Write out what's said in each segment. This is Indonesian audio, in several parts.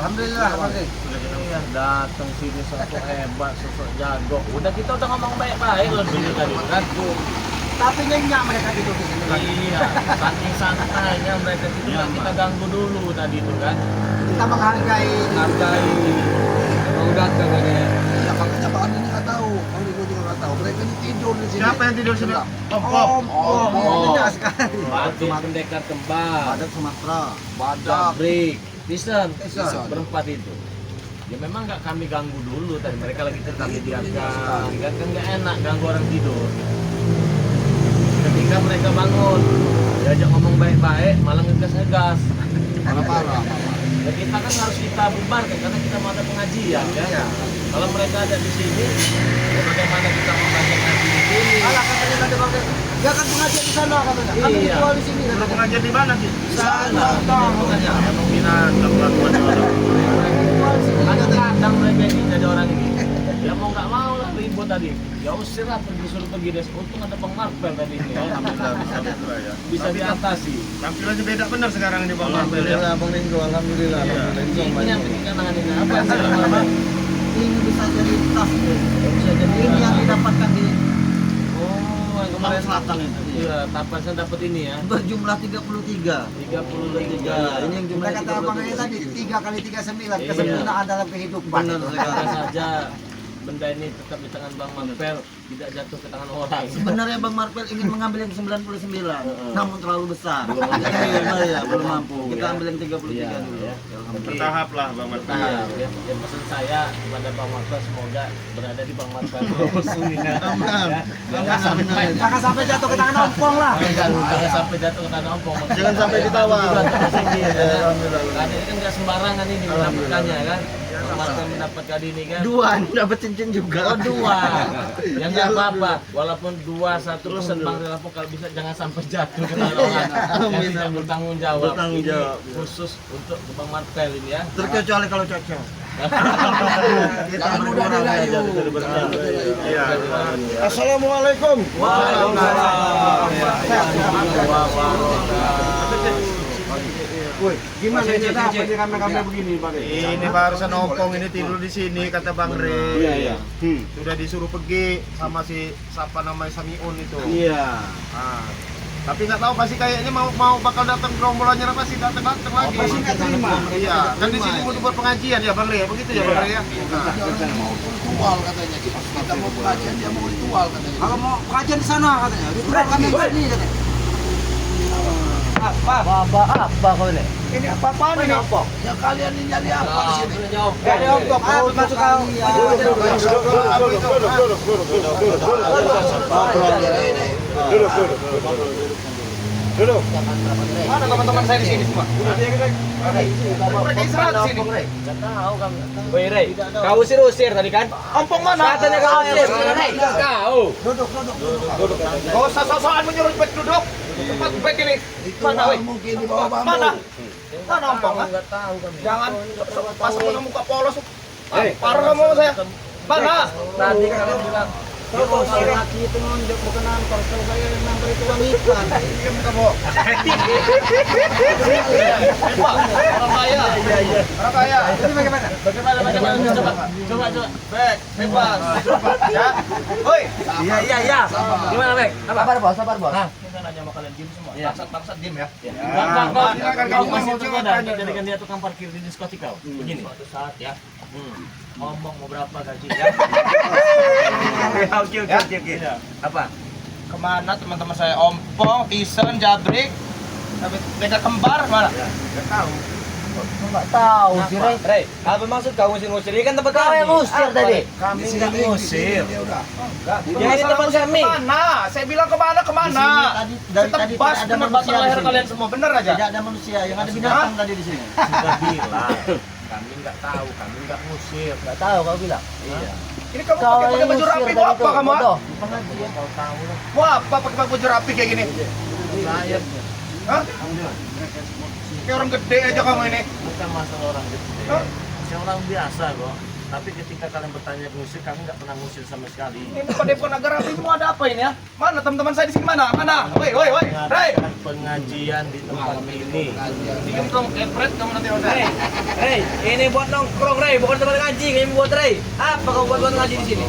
Alhamdulillah, Iya, datang sini sosok hebat, sosok jago. Udah kita udah ngomong baik-baik loh dulu tadi kan. Tapi nyenyak mereka gitu di sini. Iya, saking santainya mereka kita ganggu dulu tadi itu kan. Kita menghargai. Mau datang aja. Ya makanya Pak Andi ini nggak tahu. Bang Riko juga nggak tahu. Mereka ini tidur di sini. Siapa yang tidur sini? Om. Nyenyak sekali. Batik pendekar kembar, Badak Sumatera. Jabrik, Tison, Tison. berempat itu. Ya memang nggak kami ganggu dulu tadi mereka lagi tetap didiamkan, kan nggak enak ganggu orang tidur. Ketika mereka bangun, diajak ngomong baik-baik, malah ngegas-ngegas. Parah. Ya kita kan harus kita bubarkan karena kita mau ada pengajian kan. Iya. Kalau mereka ada di sini, ya bagaimana kita mau baca ngaji di sini? Alah katanya tadi Bang Riko. Dia kan pengajian di sana katanya. Kami Iya. dijual di sini. Suruh pengajian di mana sih? Di sana. Makanya Kemungkinan kelakuan orang. Dijual di sini katanya. kadang mereka ini jadi orang ini. Ya mau nggak mau lah ribut tadi. Ya usir lah suruh pergi deh. Untung ada Bang Marvel tadi ini ya. Alhamdulillah bisa ya. Bisa diatasi. Tampilannya beda benar sekarang ini Bang Marvel ya. Alhamdulillah Bang Ringo, alhamdulillah. Iya. Ini yang bikin ini apa sih Bang? Ini bisa jadi tas. Bisa jadi Ini yang didapatkan di Oh, yang kemarin Selatan itu. Iya, tapasnya dapat ini ya. berjumlah 33. 33. Ini yang jumlah kata Bang Ringo tadi 3 kali 39 kesempurnaan dalam kehidupan. Benar saja benda ini tetap di tangan Bang Marvel, tidak jatuh ke tangan orang. Sebenarnya Bang Marvel ingin mengambil yang 99, namun terlalu besar. Belum mampu. Kita ambil yang 33 dulu. Ya. Bertahap lah Bang Marvel. Nah, ya, pesan saya kepada Bang Marvel semoga berada di Bang Marvel terus ini ya. Jangan sampai jatuh ke tangan ompong lah. Jangan sampai jatuh ke tangan ompong. Jangan sampai ditawar. Karena ini kan nggak sembarangan ini mendapatkannya kan. Bang Marvel mendapatkan ini kan. Dua, dapat cincin juga. Oh, dua. Ya nggak apa-apa. Walaupun 2-1 terus Bang Relapo kalau bisa jangan sampai jatuh ke tangan orang. Yang tidak bertanggung jawab. Bertanggung jawab. Ini khusus untuk Bang Marvel ini ya. Terkecuali kalau cocok. Kita mudah dirayu. Iya. Assalamualaikum. Woi, gimana ini apa di kamera begini, Pak? Ini barusan Opong ini tidur di sini kata Bang Re. Iya. Sudah disuruh pergi sama si siapa namanya Samiun itu. Iya. Ah. Tapi nggak tahu pasti kayaknya mau bakal datang gerombolannya pasti datang lagi. Pasti nggak terima. Iya, kan di sini mau buat pengajian ya Bang Re, begitu ya Bang Re ya. Orang mau ritual katanya. Kita mau pengajian, dia mau ritual katanya. Kalau mau pengajian di sana katanya. Ritual kami di sini katanya. Apa kau ini? Ini apa-apaan ini? Apa? Ya kalian ini nyari apa di sini? Jadi Untuk masuk kau. Duduk. Mana teman-teman saya di sini semua? Mereka istirahat di sini. Nggak tahu kami. Woi Rey, kau usir tadi kan? Ompong mana? Katanya kau usir. Nggak tahu. Duduk. Gak usah sok-sokan menyuruh baik duduk. Tempat baik ini. Mana woi? Mungkin di bawah bambu. Mana? Mana Ompong? Nggak tahu kami. Jangan pasang dengan muka polos. Parah kamu sama saya. Mana? Tadi kan kalian bilang Kalau laki itu bukan nampar, kalau saya yang nampar itu wanita. Diam kamu. Pak, orang kaya. Orang kaya. Ini bagaimana? Coba. Baik, bebas. Ya. Woi. Iya. Gimana, Bek? Apa? Sabar bos. Nah, Kita nanya makanan diem semua. Iya. Bangsat diem ya. Kau masih coba dah jadikan dia tukang parkir di diskotik kau. Begini. Suatu saat ya. Ngomong mau berapa gaji ya? Oke. Apa? Kemana teman-teman saya? Ompong, Tison, Jabrik, mereka kembar mana? Enggak tahu. Enggak tahu sih, Rey, apa maksud kau ngusir-ngusir? Ini kan tempat Kau yang ngusir tadi. Kami enggak ngusir. Ya ini tempat kami. Kemana? Saya bilang kemana? Dari tadi Setebas ada bener manusia batang di leher sini. kalian semua, bener aja. Tidak ada manusia, yang ada binatang tadi di sini. Sudah bilang. Kami enggak tahu, kami enggak ngusir. Enggak tahu kau bilang. Iya. Ini kamu pakai baju rapi, mau apa kamu? Pengajian. Kau tahu lah. Mau apa pakai baju rapi kayak gini? Saya Hah? Kayak orang gede aja kamu ini. bukan masalah orang gede. Hah? Saya orang biasa kok. Tapi ketika kalian bertanya ngusir, kami nggak pernah ngusir sama sekali. Ini Padepokan Agar Rapi semua ada apa ini ya? Mana teman-teman saya di sini mana? Mana? Woi, Rey. Mengadakan pengajian di tempat ini. Bikin dong kepret kamu nanti ada. Rey, ini buat nongkrong Rey, bukan tempat ngaji, ini buat Rey. Apa kau buat ngaji di sini?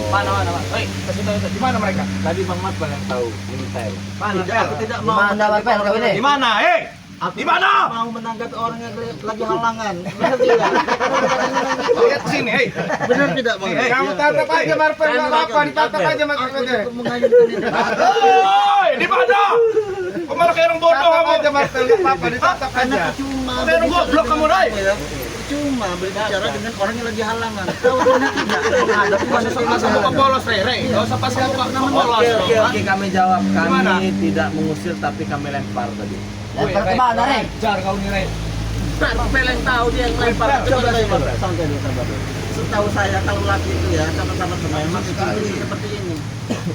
Mana? Hei, kasih tahu di mana mereka? Tadi Bang Mat yang tahu ini Pel. Mana? Aku tidak mau mendapat Pel kau ini. Di mana? Di mana? Mau menangkap orang yang lagi halangan. Lihat sini, hei. Benar tidak Bang? Kamu tatap aja Marvel, enggak apa-apa, ditatap aja Marvel. Hei, di mana? Kok malah kayak orang bodoh kamu? Aja Marvel, enggak apa-apa, ditatap aja. Kayak orang goblok kamu, Rey. Cuma berbicara dengan orang yang lagi halangan. Tahu benar tidak? Ada Masa muka polos, Rey. Enggak usah pas muka polos. Oke, kami jawab. Gimana? Kami tidak mengusir, tapi kami lempar tadi. Lempar ke mana Rey? Jar kau nih, Rey. Pel yang tahu dia yang lempar. Coba Rey, santai dulu sabar. Setahu saya kalau laki itu ya sama-sama memang cincin seperti ini.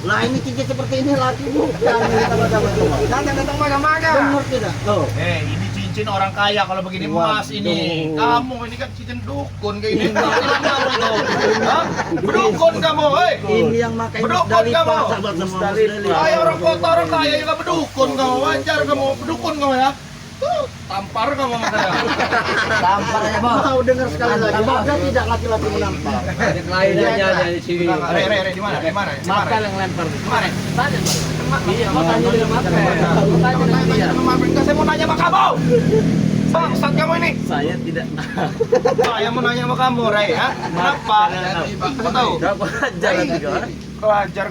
Lah ini cincin seperti ini laki bukan sama-sama semua. Jangan datang maga-maga. Benar tidak? Oh. Ini cincin orang kaya kalau begini emas ini. Kamu ini kan cincin dukun kayak ini. Hah? Berdukun kamu, hei. Ini yang makai Berdukun Musdalifah, kamu. sahabat semua Musdalifah. Musdalifah. Kayak orang kota orang kaya juga berdukun kamu. Wajar kamu berdukun kamu ya. Tampar kamu makanya. Tampar aja Bos. Mau dengar sekali lagi. Ada tidak laki-laki menampar? Lainnya dari sini. Rey, di mana? Di mana? Mapel yang lempar. Di mana? Tanya, iya, mau tanya dengan Mapel. Tanya dengan dia. Enggak, saya mau nanya sama kamu. Bangsat kamu ini. Saya tidak. Saya mau nanya sama kamu, Rey, ya. Kenapa? Kau tahu? Gak wajar juga. Kau ajar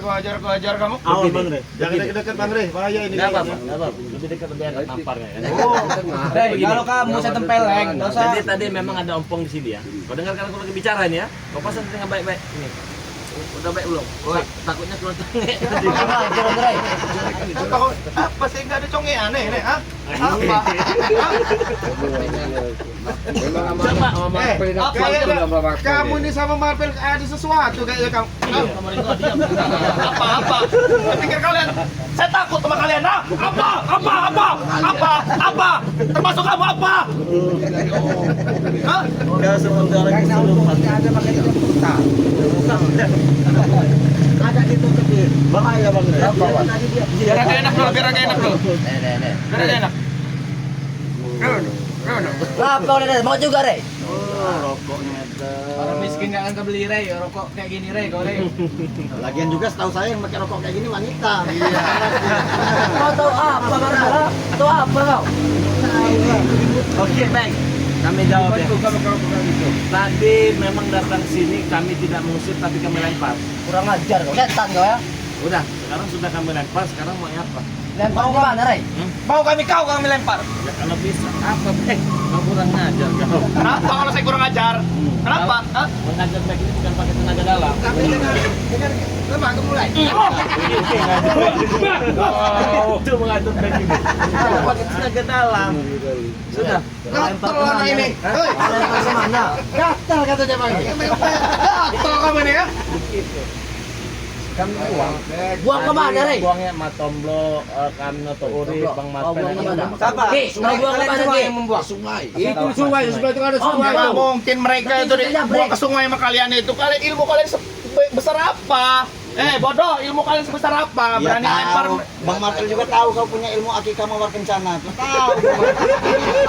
kamu. Awal Bang Rey. Jangan dekat-dekat Bang Rey, bahaya ini. Gak apa-apa, gak apa-apa. Lebih dekat lebih enak namparnya kan. Rey, kalau kamu saya tempeleng, enggak usah. Jadi tadi memang ada ompong di sini ya. Kau dengarkan aku lagi bicara nih ya. Kau pasang dengan baik-baik. Ini. Udah baik belum? Takutnya keluar cengek. Rey. Apa sih nggak ada congean nih, ha? Apa? Coba Mama. Apa ya? Kamu ini sama Marvel ada sesuatu kayaknya kamu. Apa? Pikir kalian? Saya takut sama kalian, ha? Apa? Termasuk kamu apa? Hah? Enggak seperti orang kesurupan. Ada pakai kita. Ada ditutupi. Bahaya Bang Rey. Biar agak enak dulu. Biar agak enak. Apa udah mau juga Rey? Rokoknya Orang miskin nggak akan kebeli Rey, rokok kayak gini Rey, kau Rey. Lagian juga setahu saya yang pakai rokok kayak gini wanita. Iya. Kau tahu apa Marvel? Tahu apa kau? Oke, baik. Kami jawab ya. Tadi memang datang sini kami tidak mengusir tapi kami lempar. Kurang ajar kau. Setan kau ya. Udah, sekarang sudah kami lempar, sekarang mau apa? Lempar di mana Rey? Mau kami lempar. Ya kalau bisa apa, Bek? Kau kurang ngajar kau. Kenapa kalau saya kurang ajar? Kenapa? Hah? Mengajar baik ini bukan pakai tenaga dalam. Tapi dengan lemah kamu mulai. Itu mengajar baik ini. Pakai tenaga dalam. Sudah. Gatel anak ini. Hei, Lempar kemana? Gatal katanya Bang. gatel kamu ini ya. Kami buang. Buang kemana Rey? Buangnya Matomblo, Kamno, Uri, Bang Oh, buang kemana? Mapel. Siapa? Ki, mau buang kemana Ki? Sungai. Itu sungai, di sebelah itu ada sungai. Nggak mungkin mereka itu buang ke sungai sama kalian itu. Kalian ilmu kalian besar apa? Bodoh, ilmu kalian sebesar apa? Berani lempar. Bang Martel juga tahu kau punya ilmu akikah mawar kencana. Tahu.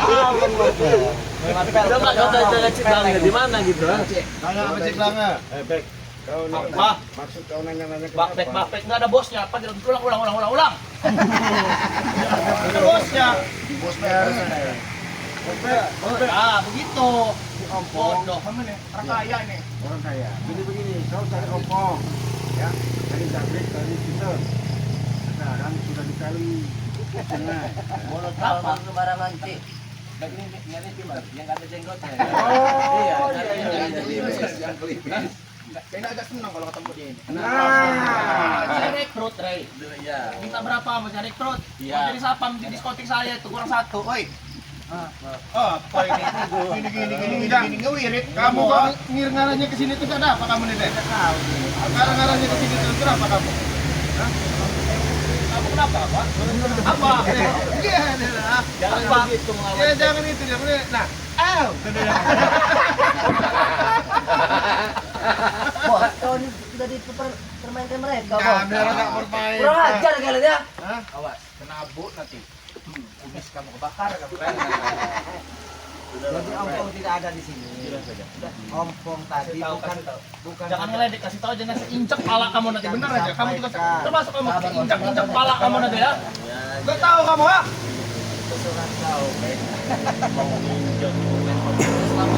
Tahu Bang Martel. Coba kau tanya Cik Bang, di mana gitu? Nanya apa Cik Langa? Bek, kau Apa? maksud kau nanya-nanya Bakpek nggak ada bosnya. Apa? Ulang. Ada bosnya. Bosnya Begitu. Bodoh kamu nih. Orang kaya ini. orang kaya. Jadi begini, kau cari ompong, ya, dari Jabrik, dari situ. Sekarang sudah dikali sungai. Mulut apa sembarangan Ci. Yang nggak ada jenggotnya. Iya, yang kelihatan. Kayaknya agak senang kalau ketemu dia ini. Nah. Saya rekrut, Rey. Iya. Minta berapa mau saya rekrut? Iya. Mau jadi sapam di diskotik saya itu kurang satu, oi. Apa ini? Gini ngewirit. Kamu kok ngarahnya ke sini tuh ada apa kamu nih, Dek? Ngarahnya ke sini tuh kenapa kamu? Hah? Kamu kenapa, Pak? Apa? Iya, Jangan apa? begitu Ya jangan itu, jangan. Nah, sudah dipermainkan mereka. Ya, biar nggak bermain. Kurang ajar kalian ya. Hah? Awas, kena abu nanti. Kumis kamu kebakar kamu. Jadi ompong tidak ada di sini. Ompong tadi bukan. Jangan ngeledek, kasih tahu jangan injek pala kamu nanti bener aja. Kamu juga termasuk kamu injek pala kamu nanti ya. Gak tahu kamu ah. Terserah kau. Mau minjem komen Selama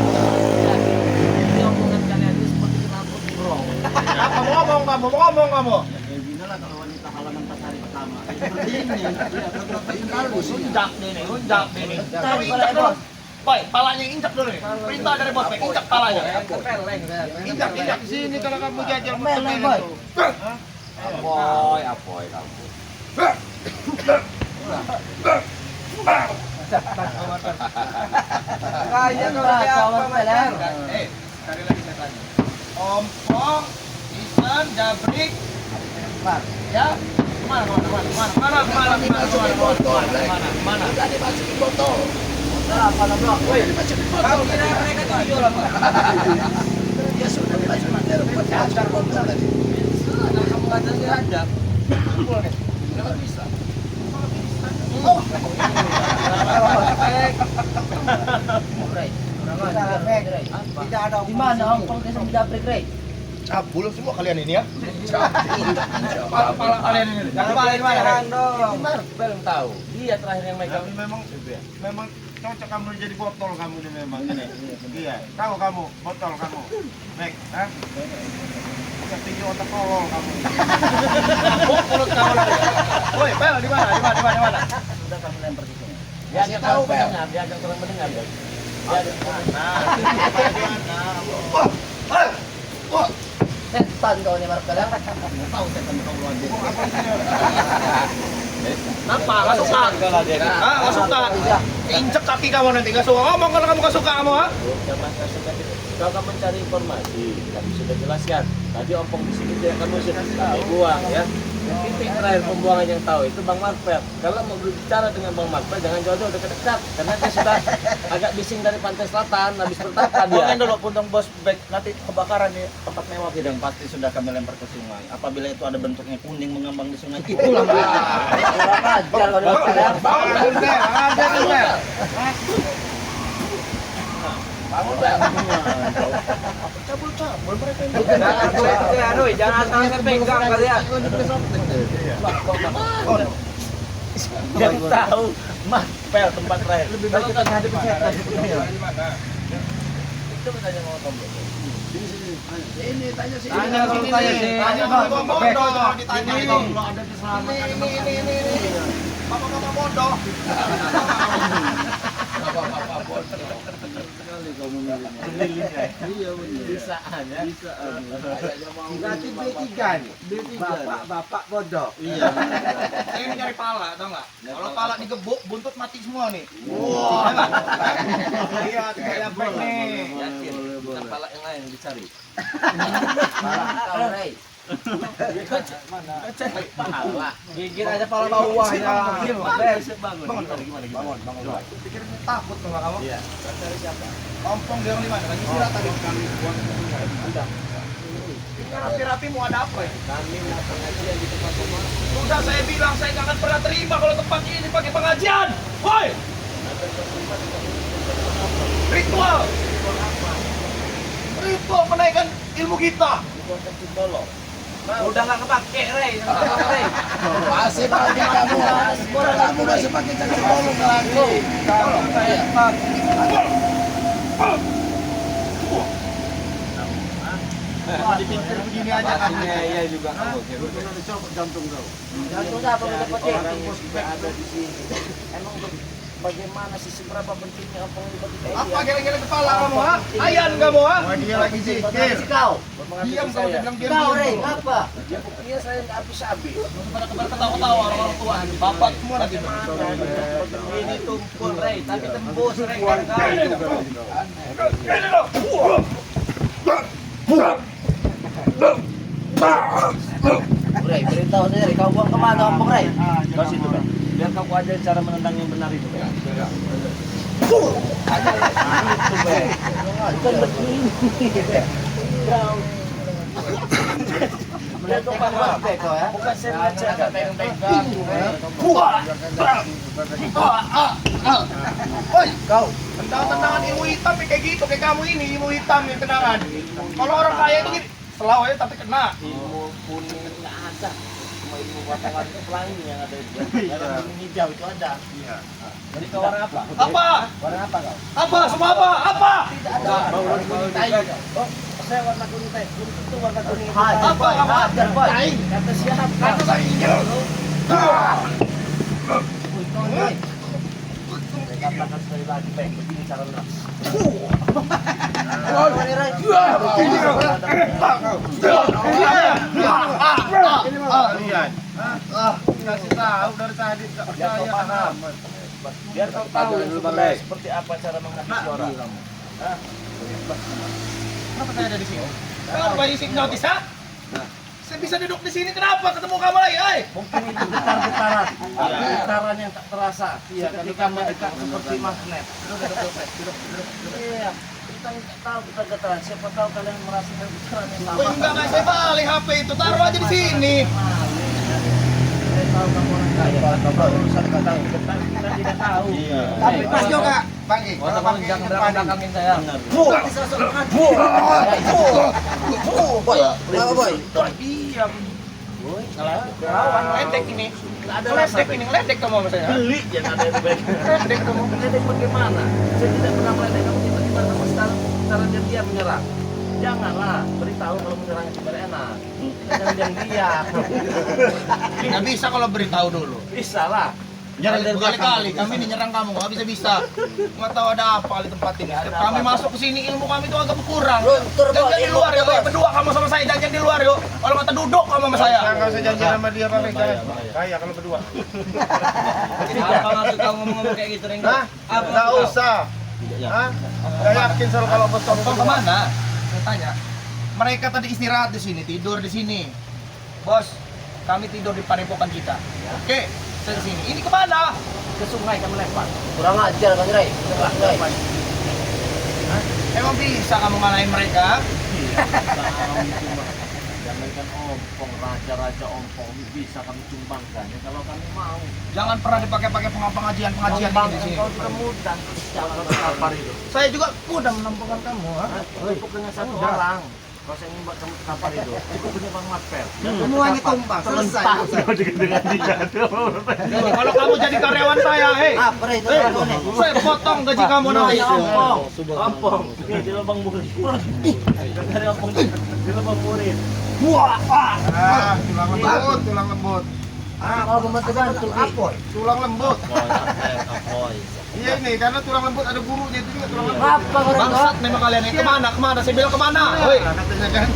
ini omongan kalian itu seperti kenapa bro. Apa mau ngomong kamu? Ya gini lah kalau wanita halangan pas hari pertama. Seperti ini. Iya, kalau Unjak nih, unjak nih. Tadi Injak kalau dulu. bos. Boy, palanya injak dulu nih. Perintah dari bos, Boy, injak palanya. Injak di sini kalau kamu jajal Meleng, Boy. Apoy kamu. Kayaknya kalau kayak apa meleng. Sekali lagi saya tanya. Ompong, Isan, Jabrik, ya? Mana? Udah dimasukin botol. Apa lah bro? Kamu kira mereka tuh jual apa? Ya sudah dimasukin materi buat ajar botol tadi. Kamu kata sih ada. Kenapa bisa? Tidak ada. Di mana ompong desa Jabrik, Rey? Cabul semua kalian ini ya. Pala kalian ini. Di mana dong? Marvel yang tahu. Dia terakhir yang megang. Tapi memang cocok kamu jadi botol kamu ini memang ini. Iya, tahu kamu botol kamu. Baik, ha? Bisa tinggi otak tolol kamu. Mulut kamu lagi. Woi, Bel di mana? Sudah kamu lempar ke sini. Dia tahu mendengar, dia ajak orang mendengar. Dia ajak orang. Setan kau ini Marvel ya. Tahu saya kan tahu aja. Kenapa? Gak suka? Ah, gak suka? Injek kaki kamu nanti, gak suka. Ngomong kalau kamu gak suka kamu, ha? Kalau kamu mencari informasi, kami sudah jelaskan. Tadi ompong di sini dia kamu sudah dibuang ya. Titik terakhir pembuangan yang tahu itu Bang Marvel. Kalau mau berbicara dengan Bang Marvel jangan jauh-jauh dekat-dekat karena dia sudah agak bising dari pantai selatan habis bertapa dia. Buangin dulu puntung bos back nanti kebakaran di tempat mewah kita. Dan pasti sudah kami lempar ke sungai. Apabila itu ada bentuknya kuning mengambang di sungai itulah. Kurang ajar kau ini. Ada tuh, Bel. Cabul mereka ini. Jangan asal pegang kalian. Yang tahu Marvel tempat terakhir. Lebih baik kita hadapi setan. Itu bertanya mau tombol. Ini tanya sih. Tanya sini nih. Tanya sama bodoh. Ditanya itu. Ada keselamatan. Ini. Bapak-bapak bodoh. Bapak-bapak bodoh. Sekali kau memilih. Iya benar. Bisa aja. Bisa. Berarti B3 nih. Bapak bodoh. Iya. Ini cari pala, tau nggak? Kalau pala digebuk, buntut mati semua nih. Wah. Iya, kayak baik nih. Yakin. Bukan pala yang lain dicari. Kau Rey. Cari pahala. Gigit aja pala bawah ya. Bangun. Gimana? Bangun. Pikir takut sama kamu? Iya. Ompong dia di mana? Lagi silat tadi. Ini rapi-rapi mau ada apa ya? Kami mau pengajian di tempat rumah. Sudah saya bilang saya nggak akan pernah terima kalau tempat ini pakai pengajian. Woi! Ritual. Ritual menaikkan ilmu kita. Bukan psikolog. Udah nggak kepake Rey. Rey. Masih pakai kamu. Kamu masih pakai jadi psikolog lagi. Dipikir begini aja kan. Iya juga kamu. Pernah dicopot jantung kau. Jantungnya apa udah kepake? Orang prospek ada di sini. Emang bagaimana sih seberapa pentingnya ompong ini bagi kalian? Apa geleng-geleng kepala kamu, ha? Ayan kamu, ha? Dia lagi zikir. Si kau. Diam kau, dia bilang diam. Kau Rey, apa? Ya buktinya saya nggak habis-habis. Pada ketawa-tawa orang tua. Bapak semua lagi. Ini tumpul Rey, tapi tembus Rey kan kau. Ini loh. Rey, beritahu sendiri kau buang kemana ompong Rey? Kau situ kan. Biar kau ajar cara menendang yang benar itu kan. Itu Bek. Bukan begini. Itu paham beko ya. Bukan saya baca agak pegang-pegang. Oi, kau. Tendangan-tendangan ilmu hitam kayak gitu, kayak kamu ini ilmu hitam yang tendangan. Kalau orang kaya itu gitu, selalu aja tapi kena. Ilmu kuning nggak ada. Cuma ilmu potongan pelangi yang ada itu. Kalau ilmu hijau itu ada. Iya. Jadi kau warna apa? Apa? Warna apa kau? Apa? Semua apa? Apa? Tidak ada. Warna kuning tai. Oh, saya warna kuning tai. Kuning itu warna kuning. Apa? Ada, Boy. Kata siapa? Kata saya. Saya katakan sekali lagi, Bang, begini cara menang. Kasih tahu dari tadi tak Biar kau percaya. paham. Biar kau tahu sebenarnya seperti apa cara menghabisi orang. Hah? Kenapa saya ada di sini? Kau bayi hipnotis, ha? Saya bisa duduk di sini, kenapa ketemu kamu lagi, ay? Mungkin itu getar-getaran, getaran yang tak terasa. Iya, ketika mendekat seperti magnet. Duduk. Iya, kita nggak tahu kita getaran. Siapa tahu kalian merasakan getaran yang sama. Oh, enggak, saya balik HP itu, taruh aja di sini. Saya tahu kamu orang kaya. Kamu urusan nggak tahu. Kita tidak tahu. Tapi pas juga, Bang. Kalau kamu jangan belakangin saya. Boy. Diam. Lawan ledek ini. Nggak ada Ledek ini, ledek kamu sama saya. Beli yang ada yang baik. Ledek kamu. Meledek bagaimana? Saya tidak pernah meledek kamu tiba-tiba kamu sekarang cara dia menyerang. Janganlah beritahu kalau menyerangnya tidak enak. Jangan yang dia. Nggak bisa kalau beritahu dulu. Bisa lah. Jangan berkali-kali kami ini nyerang kamu, nggak bisa. Nggak tahu ada apa di tempat ini. Kami masuk ke sini ilmu kami itu agak berkurang. Jangan di luar ya, berdua kamu sama saya, jangan di luar yuk. Kalau kata duduk kamu sama saya. Nggak usah janjian sama dia, Bang. Kaya kalau berdua. Apa maksud kamu ngomong kayak gitu, Renggo? Hah? Nggak usah. Hah? Nggak yakin soal kalau bos kamu kemana? Saya tanya. Mereka tadi istirahat di sini, tidur di sini. Bos, kami tidur di padepokan kita. Oke, saya di sini. Ini kemana? Ke sungai kamu lempar. Kurang ajar Bang Ray. Emang bisa kamu ngalahin mereka? Jangankan ompong, raja-raja ompong bisa kami tumbangkan ya kalau kami mau. Jangan pernah dipakai-pakai pengajian-pengajian Bang, di sini. engkau juga mudah jangan terkapar itu. Saya juga mudah menampungkan kamu. Ha? Cukup dengan satu orang. Kalau saya ingin buat kamu terkapar itu, cukup punya Bang Matper. Semuanya tumpang, selesai. dengan dia. Kalau kamu jadi karyawan saya, hei, Apa itu? saya potong gaji kamu nanti. Ompong, ompong. Ini di lubang murid. Dari ompong di lubang murid. Tulang lembut, tulang lembut. Kalau membantu apoy. Tulang lembut. Iya ini, karena tulang lembut ada gurunya itu juga tulang lembut. Apa kau Renggo? Bangsat memang kalian ini. Kemana? Saya bilang kemana? Woi. Katanya kan.